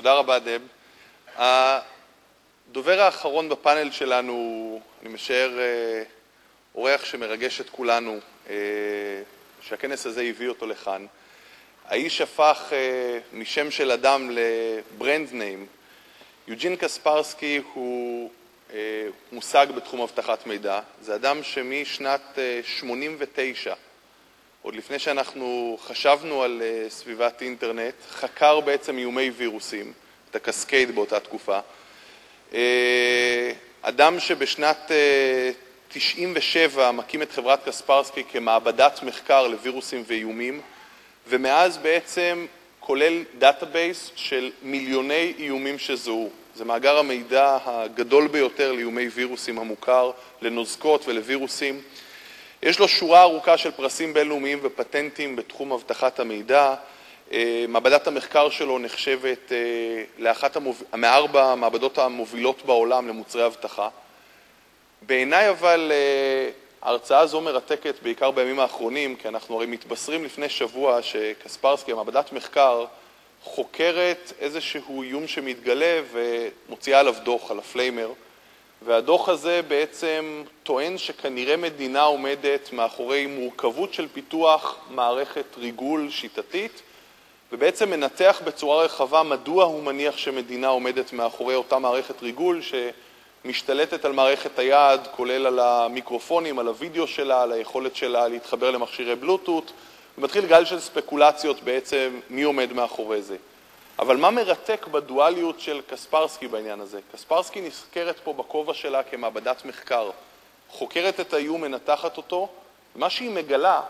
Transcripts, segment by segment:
תודה רבה, דב. הדובר האחרון בפאנל שלנו, אני משער, אורח שמרגש את כולנו, שהכנס הזה הביא אותו לכאן. האיש הפך משם של אדם לברנד ניים. יוג'ין קספרסקי הוא מושג בתחום אבטחת מידע. זה אדם שמשנת 89, עוד לפני שאנחנו חשבנו על סביבת אינטרנט, חקר בעצם איומי וירוסים, את הקסקייד באותה תקופה. אדם שבשנת 97 מקים את חברת קספרסקי כמעבדת מחקר לווירוסים ואיומים, ומאז בעצם כולל דאטאבייס של מיליוני איומים שזוהו. זה מאגר המידע הגדול ביותר לאיומי וירוסים המוכר, לנוזקות ולווירוסים. יש לו שורה ארוכה של פרסים בינלאומיים ופטנטים בתחום אבטחת המידע. מעבדת המחקר שלו נחשבת לאחת מארבע המעבדות המובילות בעולם למוצרי אבטחה. בעיניי אבל ההרצאה הזו מרתקת בעיקר בימים האחרונים, כי אנחנו הרי מתבשרים לפני שבוע שקספרסקי, המעבדת מחקר, חוקרת איזשהו איום שמתגלה ומוציאה עליו דוח, על הפליימר. והדוח הזה בעצם טוען שכנראה מדינה עומדת מאחורי מורכבות של פיתוח מערכת ריגול שיטתית, ובעצם מנתח בצורה רחבה מדוע הוא מניח שמדינה עומדת מאחורי אותה מערכת ריגול שמשתלטת על מערכת היעד, כולל על המיקרופונים, על הוידאו שלה, על היכולת שלה להתחבר למכשירי בלוטות, ומתחיל גל של ספקולציות בעצם מי עומד מאחורי זה. אבל מה מרתק בדואליות של קספרסקי בעניין הזה? קספרסקי נזכרת פה בכובע שלה כמעבדת מחקר, חוקרת את האיום, מנתחת אותו, ומה שהיא מגלה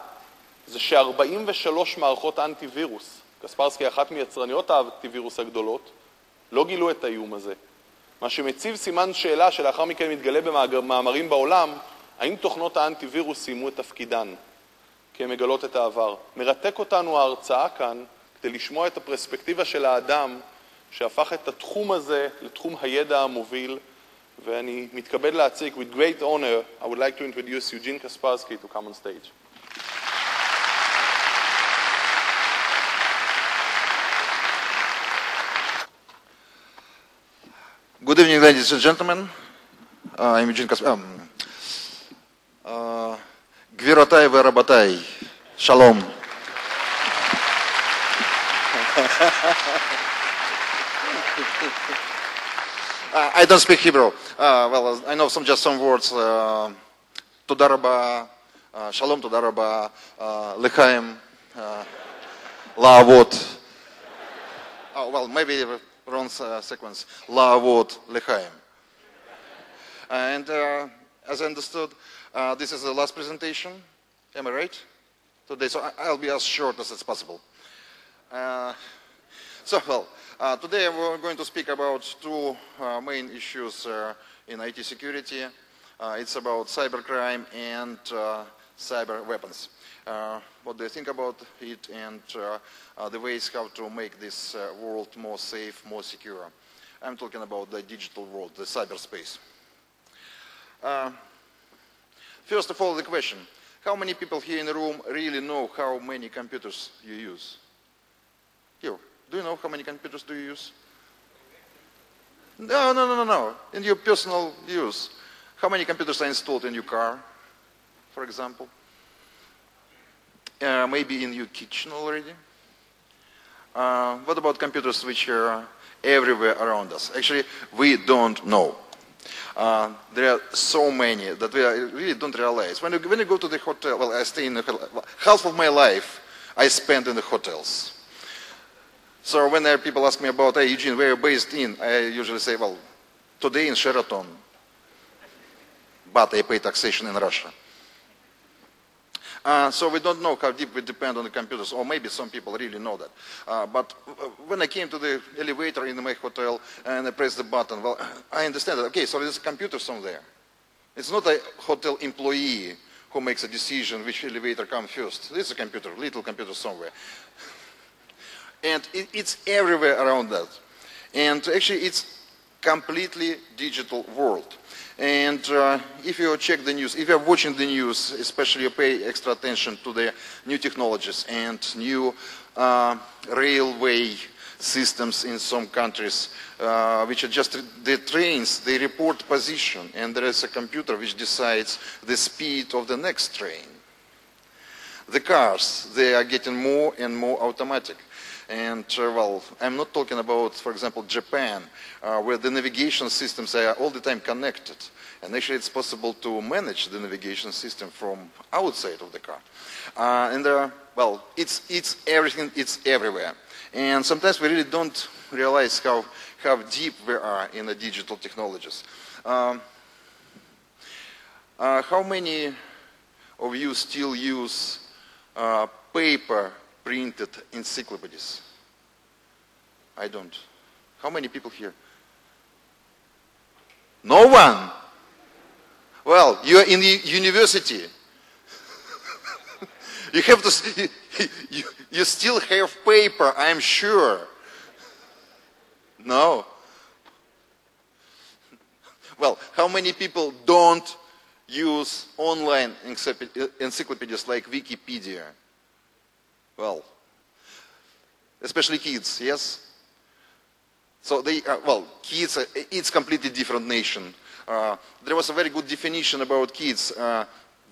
זה ש43 מערכות אנטי-וירוס, קספרסקי אחת מיצרניות האנטי-וירוס הגדולות, לא גילו את האיום הזה. מה שמציב סימן שאלה שלאחר מכן מתגלה במאמרים בעולם, האם תוכנות האנטי-וירוס סיימו את תפקידן, כי הן מגלות את העבר. מרתק אותנו ההרצאה כאן, כדי לשמוע את הפרספקטיבה של האדם שהפך את התחום הזה לתחום הידע המוביל, ואני מתכבד להציג, with great honor, I would like to introduce Eugene Kaspersky to come on stage. Good evening, ladies and gentlemen. I'm Eugene Kaspersky. גבירותיי ורבותיי, שלום. I don't speak Hebrew. Well, I know just some words. תודה רבה, שלום, תודה רבה, לחיים, לעבוד. Oh, well, maybe wrong sequence. לעבוד, לחיים. And as I understood, this is the last presentation. Am I right? Today, so I'll be as short as it's possible. Today we're going to speak about two main issues in IT security. It's about cybercrime and cyber weapons. What do you think about it and the ways how to make this world more safe, more secure? I'm talking about the digital world, the cyberspace. First of all, the question, how many people here in the room really know how many computers you use? Here, do you know how many computers do you use? No. In your personal use. How many computers are installed in your car, for example? Maybe in your kitchen already? What about computers which are everywhere around us? Actually, we don't know. There are so many that we really don't realize. When you go to the hotel, well, I stay in the hotel. Half of my life I spent in the hotels. So when people ask me about, hey, Eugene, where are you based in? I usually say, well, today in Sheraton, but I pay taxation in Russia. So we don't know how deep we depend on the computers, or maybe some people really know that. But when I came to the elevator in my hotel and I pressed the button, well, I understand that, okay, so there's a computer somewhere. It's not a hotel employee who makes a decision which elevator comes first. There's a computer, little computer somewhere. And it's everywhere around that. And actually it's completely digital world. And if you check the news, if you're watching the news, especially you pay extra attention to the new technologies and new railway systems in some countries, which are just, the trains, they report position, and there is a computer which decides the speed of the next train. The cars, they are getting more and more automatic. And well, I'm not talking about, for example, Japan, where the navigation systems are all the time connected. And actually it's possible to manage the navigation system from outside of the car. Well, it's everything, it's everywhere. And sometimes we really don't realize how deep we are in the digital technologies. How many of you still use paper printed encyclopedias? I don't. How many people here? No one? Well, you're in the university. You have to, you still have paper, I'm sure. No? Well, how many people don't use online encyclopedias like Wikipedia? Well, especially kids, yes? So they, well, kids, it's completely different nation. There was a very good definition about kids.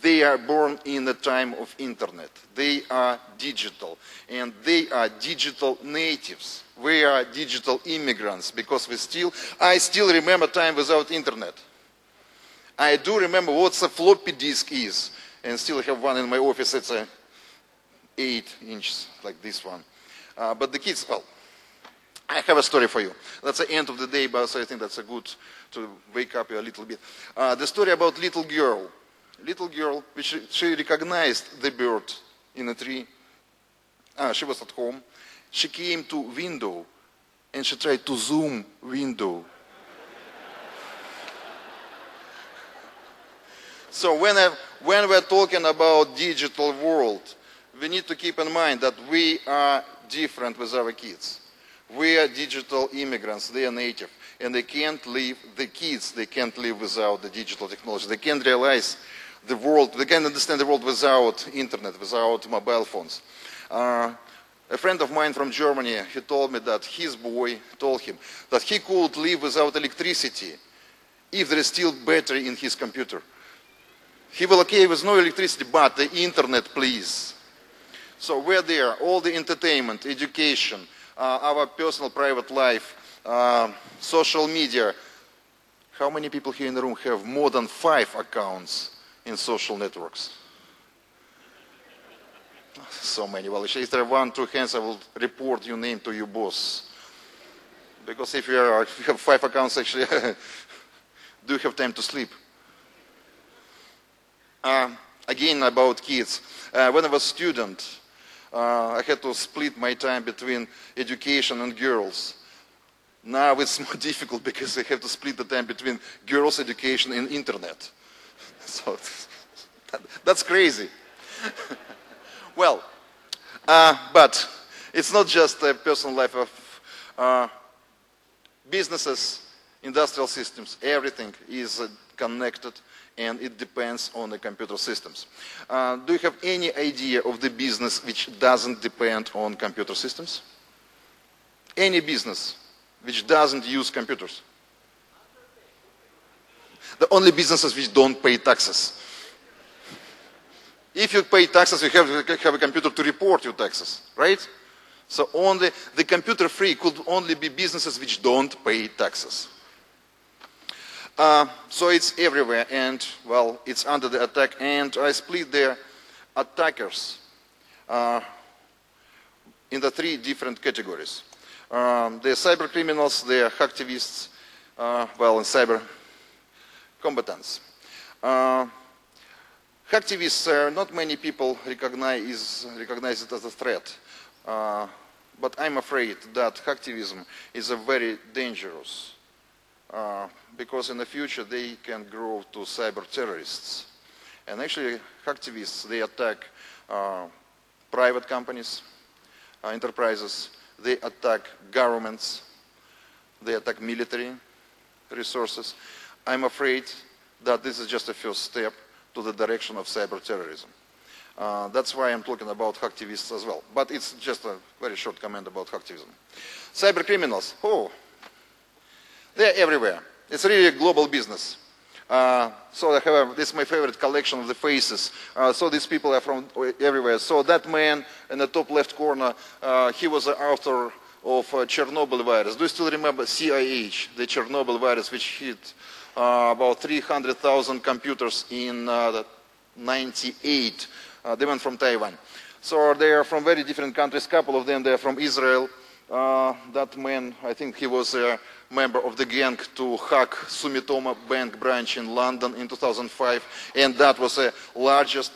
They are born in the time of internet. They are digital, and they are digital natives. We are digital immigrants because I still remember time without internet. I do remember what a floppy disk is, and still have one in my office. It's 8 inches, like this one. But the kids, well, I have a story for you. That's the end of the day, but I think that's a good to wake up you a little bit. The story about little girl. Little girl, which she recognized the bird in a tree. She was at home. She came to window and she tried to zoom window. So when we're talking about digital world, we need to keep in mind that we are different with our kids. We are digital immigrants, they are native, and they can't live, the kids, they can't live without the digital technology. They can't realize the world, they can't understand the world without internet, without mobile phones. A friend of mine from Germany, he told me that his boy told him that he could live without electricity if there is still battery in his computer. He will okay with no electricity, but the internet, please. So we're there, all the entertainment, education, our personal private life, social media. How many people here in the room have more than 5 accounts in social networks? So many. Well, if there are 1, 2 hands, I will report your name to your boss. Because if you have 5 accounts, actually, do you have time to sleep? Again, about kids. When I was a student, I had to split my time between education and girls. Now it's more difficult because I have to split the time between girls' education and internet. So that's crazy. Well, but it's not just the personal life of businesses, industrial systems. Everything is connected, and it depends on the computer systems. Do you have any idea of the business which doesn't depend on computer systems? Any business which doesn't use computers? The only businesses which don't pay taxes. If you pay taxes, you have a computer to report your taxes, right? So only the computer-free could only be businesses which don't pay taxes. So it's everywhere, and well, it's under the attack. And I split the attackers in the 3 different categories. The cyber criminals, the hacktivists, well, and cyber combatants. Hacktivists, not many people recognize it as a threat, but I'm afraid that hacktivism is a very dangerous, because in the future they can grow to cyber terrorists. And actually, hacktivists, they attack private companies, enterprises, they attack governments, they attack military resources. I'm afraid that this is just a first step to the direction of cyber terrorism. That's why I'm talking about hacktivists as well. But it's just a very short comment about hacktivism. Cyber criminals, they're everywhere. It's really a global business. So this is my favorite collection of the faces. So these people are from everywhere. So that man in the top left corner, he was the author of Chernobyl virus. Do you still remember CIH, the Chernobyl virus, which hit about 300,000 computers in 98? They went from Taiwan. So they are from very different countries. A couple of them, they are from Israel. That man, I think he was a member of the gang to hack Sumitomo Bank branch in London in 2005. And that was the largest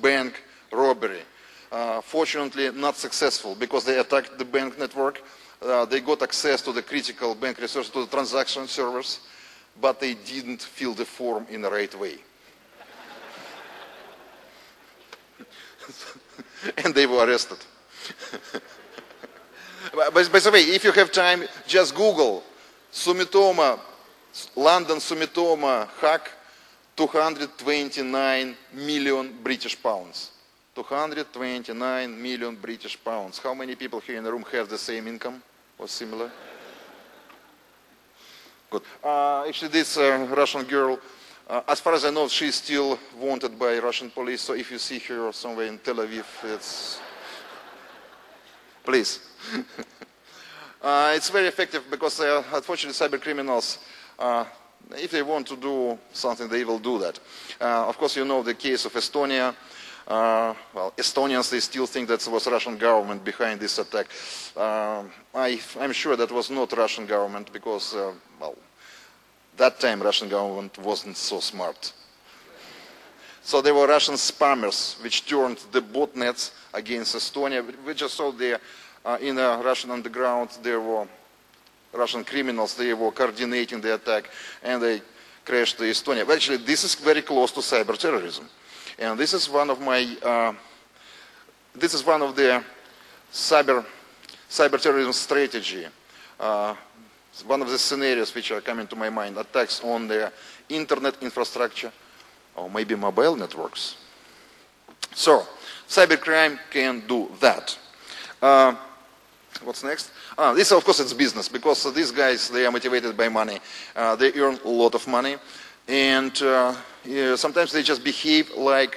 bank robbery. Fortunately, not successful because they attacked the bank network. They got access to the critical bank resources, to the transaction servers, but they didn't fill the form in the right way. And they were arrested. By the way, if you have time, just Google Sumitomo, London Sumitomo hack, 229 million British pounds. 229 million British pounds. How many people here in the room have the same income or similar? Good. Actually, this Russian girl, as far as I know, she's still wanted by Russian police. So if you see her somewhere in Tel Aviv, it's... Please. It's very effective because, unfortunately, cyber criminals, if they want to do something, they will do that. Of course, you know the case of Estonia. Well, Estonians, they still think that it was Russian government behind this attack. I'm sure that was not Russian government because, well, that time Russian government wasn't so smart. So there were Russian spammers which turned the botnets against Estonia. We just saw there in the Russian underground, there were Russian criminals, they were coordinating the attack and they crashed Estonia. But actually, this is very close to cyber terrorism. And this is one of my, this is one of the cyber terrorism strategy. One of the scenarios which are coming to my mind, attacks on the internet infrastructure or maybe mobile networks. So, cybercrime can do that. What's next? This, of course, it's business because these guys, they are motivated by money. They earn a lot of money. And sometimes they just behave like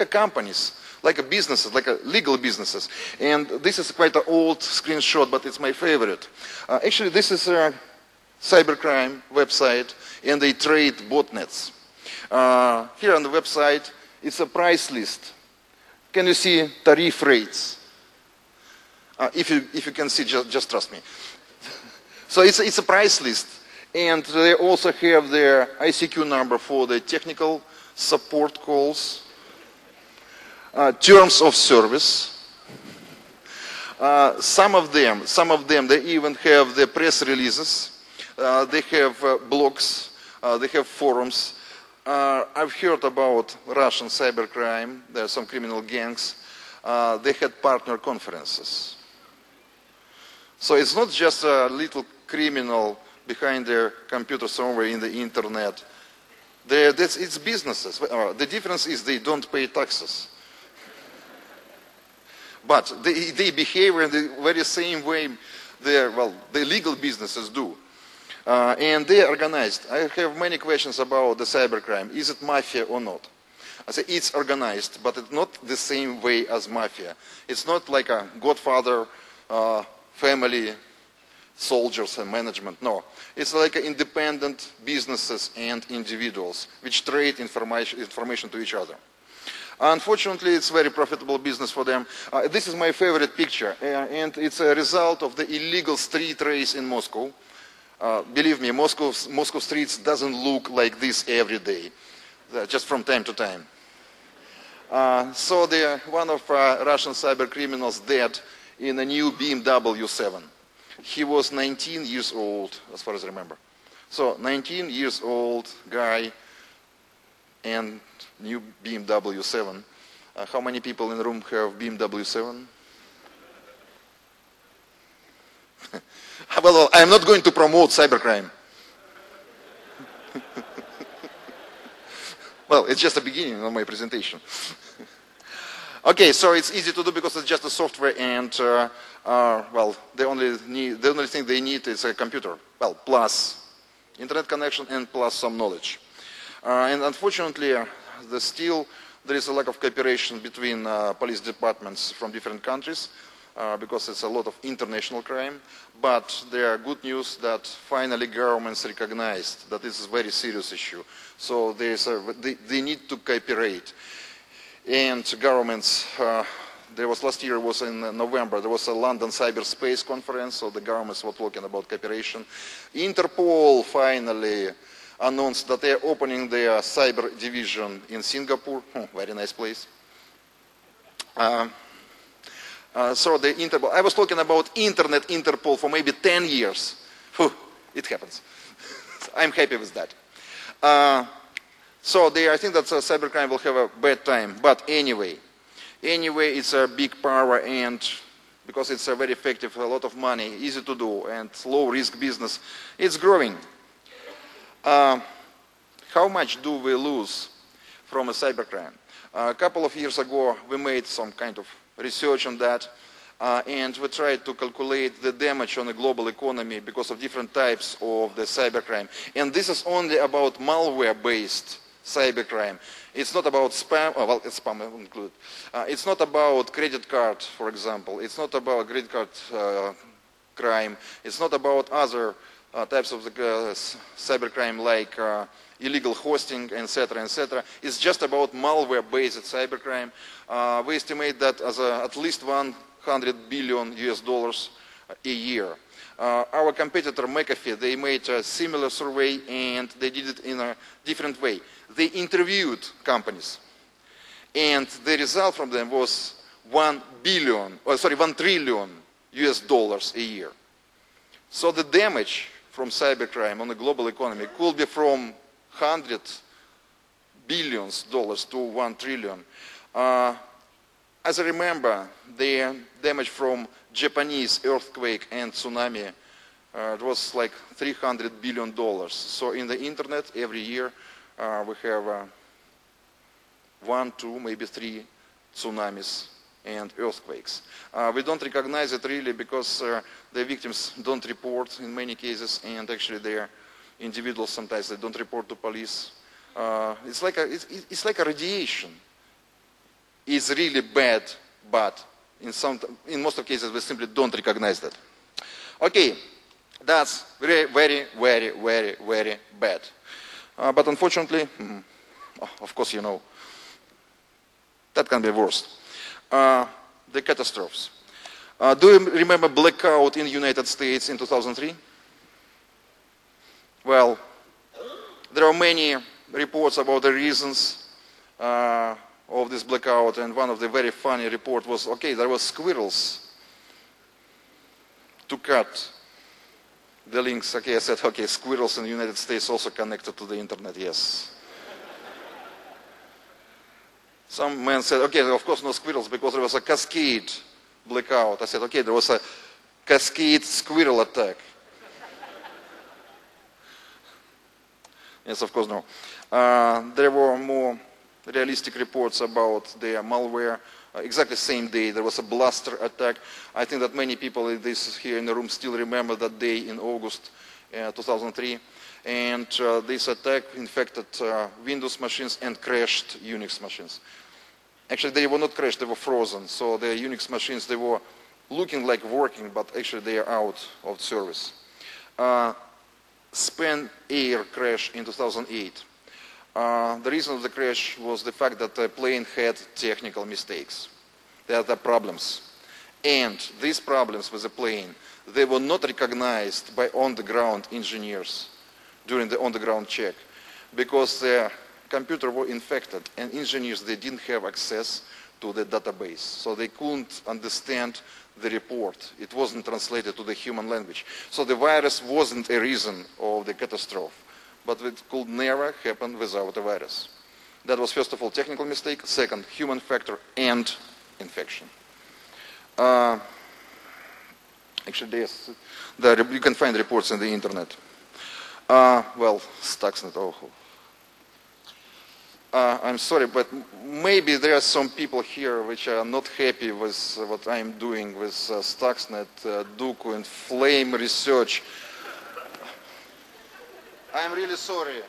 companies, like businesses, like legal businesses. And this is quite an old screenshot, but it's my favorite. Actually, this is a cybercrime website, and they trade botnets. Here on the website, it's a price list. Can you see tariff rates? If you can see, just trust me. So it's a price list. And they also have their ICQ number for the technical support calls, terms of service. Some of them, they even have the press releases. They have blogs. They have forums. I've heard about Russian cybercrime. There are some criminal gangs. They had partner conferences. So it's not just a little criminal behind their computer somewhere in the internet. It's businesses. The difference is they don't pay taxes. But they behave in the very same way the legal businesses do. And they are organized. I have many questions about the cybercrime. Is it mafia or not? I say it's organized, but it's not the same way as mafia. It's not like a Godfather family soldiers and management. No, it's like independent businesses and individuals which trade information to each other. Unfortunately, it's very profitable business for them. This is my favorite picture, and it's a result of the illegal street race in Moscow. Believe me, Moscow streets doesn't look like this every day, just from time to time. So one of Russian cyber criminals dead in a new BMW 7. He was 19 years old, as far as I remember. So 19 years old guy and new BMW 7. How many people in the room have BMW 7? Well, I'm not going to promote cybercrime. Well, it's just the beginning of my presentation. Okay, so it's easy to do because it's just a software and, well, the only thing they need is a computer. Well, plus internet connection and plus some knowledge. And unfortunately, there is a lack of cooperation between police departments from different countries because it's a lot of international crime. But there are good news that finally governments recognized that this is a very serious issue. So they need to cooperate. And governments, last year was in November, there was a London cyberspace conference, so the governments were talking about cooperation. Interpol finally announced that they are opening their cyber division in Singapore. Very nice place. So the Interpol, I was talking about Internet Interpol for maybe 10 years. It happens. I'm happy with that. So I think that cybercrime will have a bad time. But anyway, it's a big power, and because it's very effective, a lot of money, easy to do, and low risk business, it's growing. How much do we lose from a cybercrime? A couple of years ago, we made some kind of research on that, and we tried to calculate the damage on the global economy because of different types of the cybercrime. And this is only about malware-based cybercrime. It's not about spam, well, it's spam included. It's not about credit card, for example. It's not about credit card crime. It's not about other types of the cybercrime like illegal hosting, etc., etc. It's just about malware-based cybercrime. We estimate that as at least $100 billion a year. Our competitor McAfee, they made a similar survey and they did it in a different way. They interviewed companies, and the result from them was $1 trillion a year. So the damage from cybercrime on the global economy could be from $100 billion to $1 trillion. As I remember, the damage from Japanese earthquake and tsunami, it was like $300 billion. So in the internet, every year, we have 1, 2, maybe 3 tsunamis and earthquakes. We don't recognize it really because the victims don't report in many cases, and actually they are individuals sometimes, they don't report to police. It's like a radiation. It's really bad, but in most of cases we simply don't recognize that. Okay, that's very, very, very, very, very bad. But unfortunately, of course you know, that can be worse. The catastrophes. Do you remember blackout in the United States in 2003? Well, there are many reports about the reasons of this blackout, and one of the very funny reports was, okay, there were squirrels to cut the links. Okay, I said, okay, squirrels in the United States also connected to the internet, yes. Some man said, okay, of course no squirrels because there was a cascade blackout. I said, okay, there was a cascade squirrel attack. Yes, of course no. There were more realistic reports about the malware. Exactly same day, there was a blaster attack. I think that many people here in the room still remember that day in August 2003. And this attack infected Windows machines and crashed Unix machines. Actually, they were not crashed, they were frozen. So the Unix machines, they were looking like working, but actually they are out of service. Span Air crash in 2008. The reason of the crash was the fact that the plane had technical mistakes. There are problems. And these problems with the plane, they were not recognized by on-the-ground engineers during the on-the-ground check because the computer were infected and engineers, they didn't have access to the database. So they couldn't understand the report. It wasn't translated to the human language. So the virus wasn't a reason of the catastrophe. But it could never happen without a virus. That was, first of all, technical mistake. Second, human factor and infection. Actually, yes, you can find reports on the internet. Well, Stuxnet. Oh. I'm sorry, but maybe there are some people here which are not happy with what I'm doing with Stuxnet, Duku, and Flame research. I'm really sorry.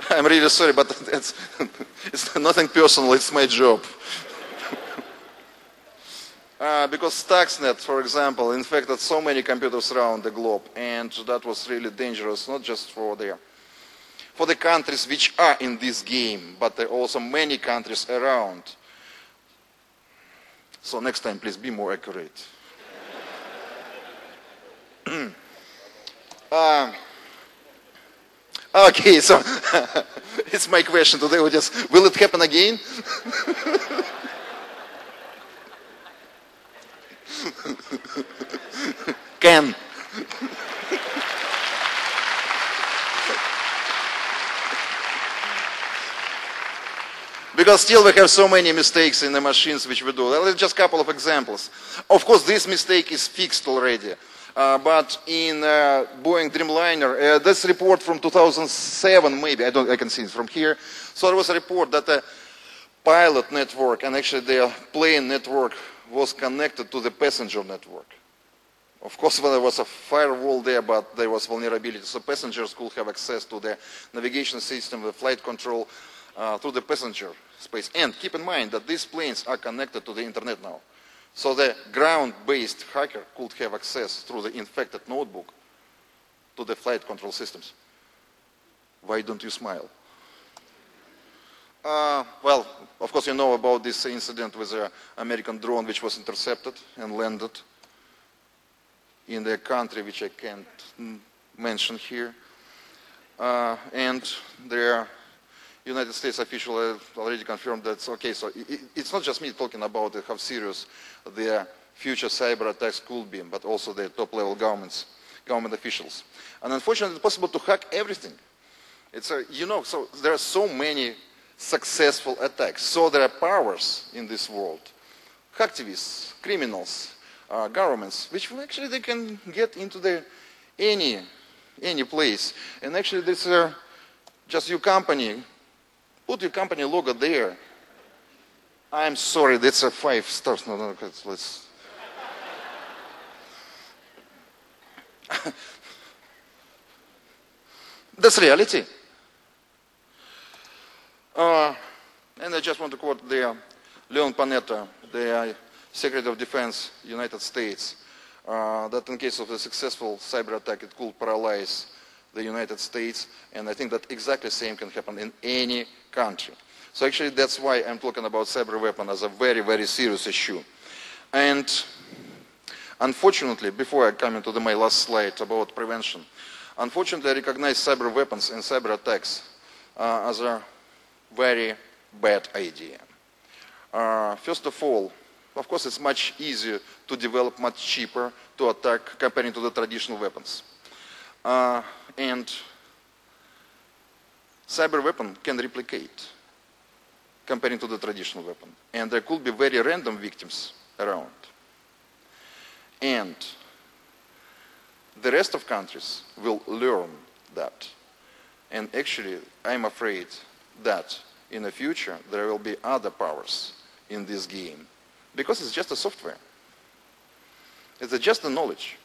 I'm really sorry, but it's nothing personal, it's my job. Because Stuxnet, for example, infected so many computers around the globe, and that was really dangerous, not just for the countries which are in this game, but there are also many countries around. So next time, please be more accurate. Okay, so it's my question to the audience. Will it happen again? Can. Because still we have so many mistakes in the machines which we do. Just a couple of examples. Of course, this mistake is fixed already. But in Boeing Dreamliner, this report from 2007, maybe, I can see it from here. So there was a report that the pilot network and actually the plane network was connected to the passenger network. Of course, there was a firewall there, but there was vulnerability. So passengers could have access to the navigation system, the flight control, through the passenger space. And keep in mind that these planes are connected to the internet now. So the ground-based hacker could have access through the infected notebook to the flight control systems. Why don't you smile? Well, of course you know about this incident with the American drone which was intercepted and landed in the country which I can't mention here. And the United States official already confirmed that, okay, so it's not just me talking about how serious the future cyber attacks could be, but also the top-level government officials. And unfortunately, it's possible to hack everything. It's so there are so many successful attacks. So there are powers in this world, hacktivists, criminals, governments, which actually they can get into any place. And actually, this just your company. Put your company logo there. I'm sorry, that's a 5 stars. No, let's. That's reality. And I just want to quote Leon Panetta, the Secretary of Defense, United States, that in case of a successful cyber attack, it could paralyze the United States, and I think that exactly the same can happen in any country. So actually that's why I'm talking about cyber weapon as a very, very serious issue. And unfortunately, before I come into my last slide about prevention, unfortunately I recognize cyber weapons and cyber attacks as a very bad idea. First of all, of course it's much easier to develop, much cheaper to attack comparing to the traditional weapons. And cyber weapon can replicate comparing to the traditional weapon. And there could be very random victims around. And the rest of countries will learn that. And actually, I'm afraid that in the future, there will be other powers in this game. Because it's just a software. It's just a knowledge.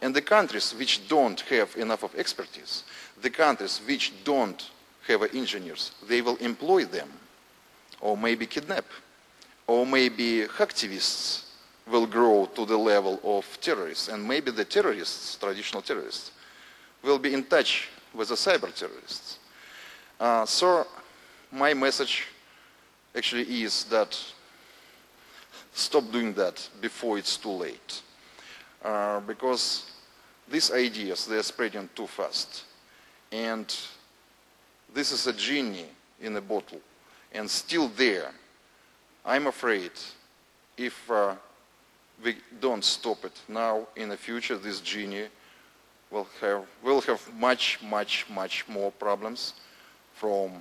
And the countries which don't have enough of expertise, the countries which don't have engineers, they will employ them, or maybe kidnap, or maybe hacktivists will grow to the level of terrorists, and maybe the terrorists, traditional terrorists, will be in touch with the cyber terrorists. So my message actually is that stop doing that before it's too late. Because these ideas, they're spreading too fast. And this is a genie in a bottle, and still there. I'm afraid if we don't stop it now, in the future, this genie will have much, much, much more problems from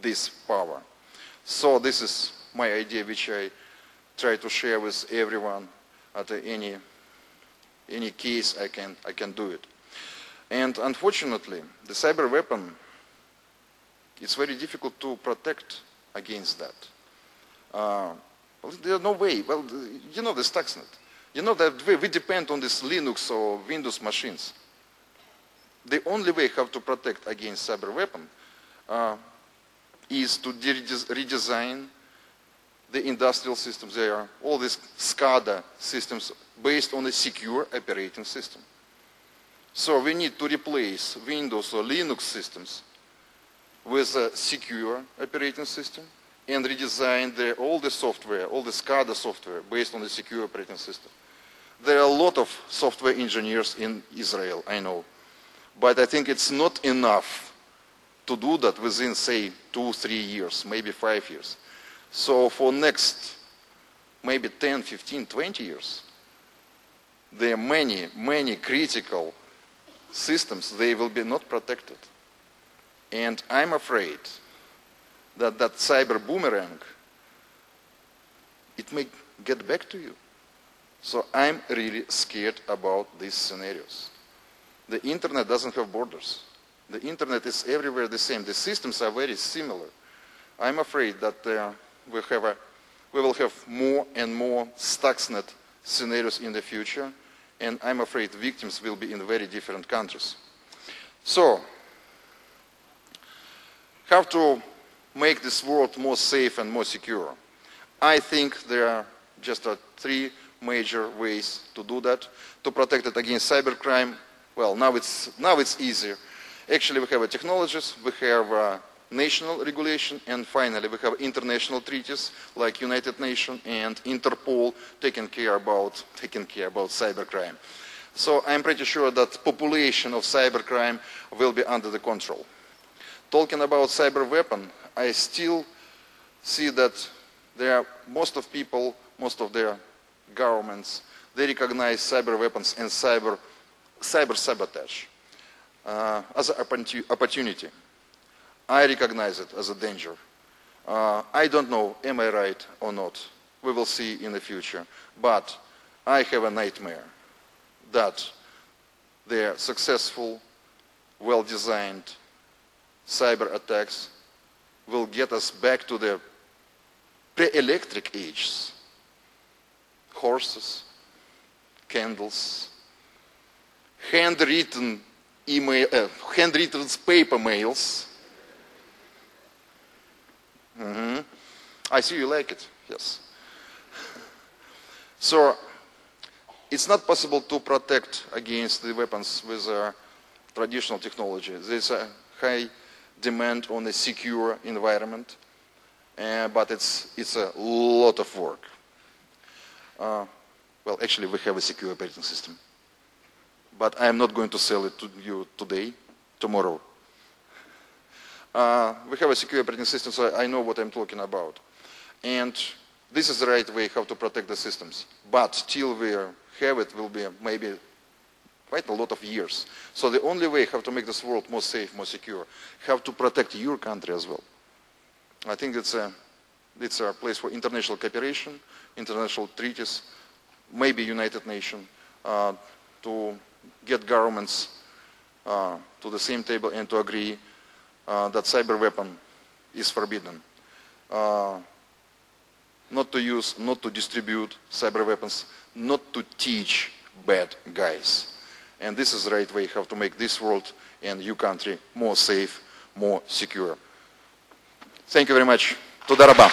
this power. So this is my idea, which I try to share with everyone. at any case I can do it. And unfortunately, the cyber weapon, it's very difficult to protect against that. Well, there's no way. Well, you know the Stuxnet. You know that we depend on these Linux or Windows machines. The only way how to protect against cyber weapon is to redesign the industrial systems. They are all these SCADA systems based on a secure operating system. So we need to replace Windows or Linux systems with a secure operating system and redesign all the software, all the SCADA software based on the secure operating system. There are a lot of software engineers in Israel, I know. But I think it's not enough to do that within, say, 2-3 years, maybe 5 years. So for next, maybe 10, 15, 20 years, there are many, many critical systems, they will be not protected. And I'm afraid that that cyber boomerang, it may get back to you. So I'm really scared about these scenarios. The internet doesn't have borders. The internet is everywhere the same. The systems are very similar. I'm afraid that we will have more and more Stuxnet scenarios in the future, and I'm afraid victims will be in very different countries. So, how to make this world more safe and more secure? I think there are just 3 major ways to do that. To protect it against cybercrime, well, now it's easier. Actually, we have technologies, we have national regulation, and finally we have international treaties like United Nations and Interpol taking care about cybercrime. So I'm pretty sure that population of cybercrime will be under the control. Talking about cyber weapon, I still see that there are most of their governments, they recognize cyber weapons and cyber sabotage as an opportunity. I recognize it as a danger. I don't know, am I right or not? We will see in the future. But I have a nightmare that their successful, well-designed cyber attacks will get us back to the pre-electric ages. Horses, candles, handwritten paper mails. I see you like it, yes. So, it's not possible to protect against the weapons with traditional technology. There's a high demand on a secure environment, but it's a lot of work. Well, actually, we have a secure operating system, but I'm not going to sell it to you today, tomorrow. We have a secure operating system, so I know what I'm talking about. And this is the right way how to protect the systems. But till we have it will be maybe quite a lot of years. So the only way how to make this world more safe, more secure, how to protect your country as well. I think it's a place for international cooperation, international treaties, maybe United Nations, to get governments to the same table and to agree that cyber weapon is forbidden. Not to use, not to distribute cyber weapons, not to teach bad guys. And this is the right way how to make this world and your country more safe, more secure. Thank you very much. תודה רבה.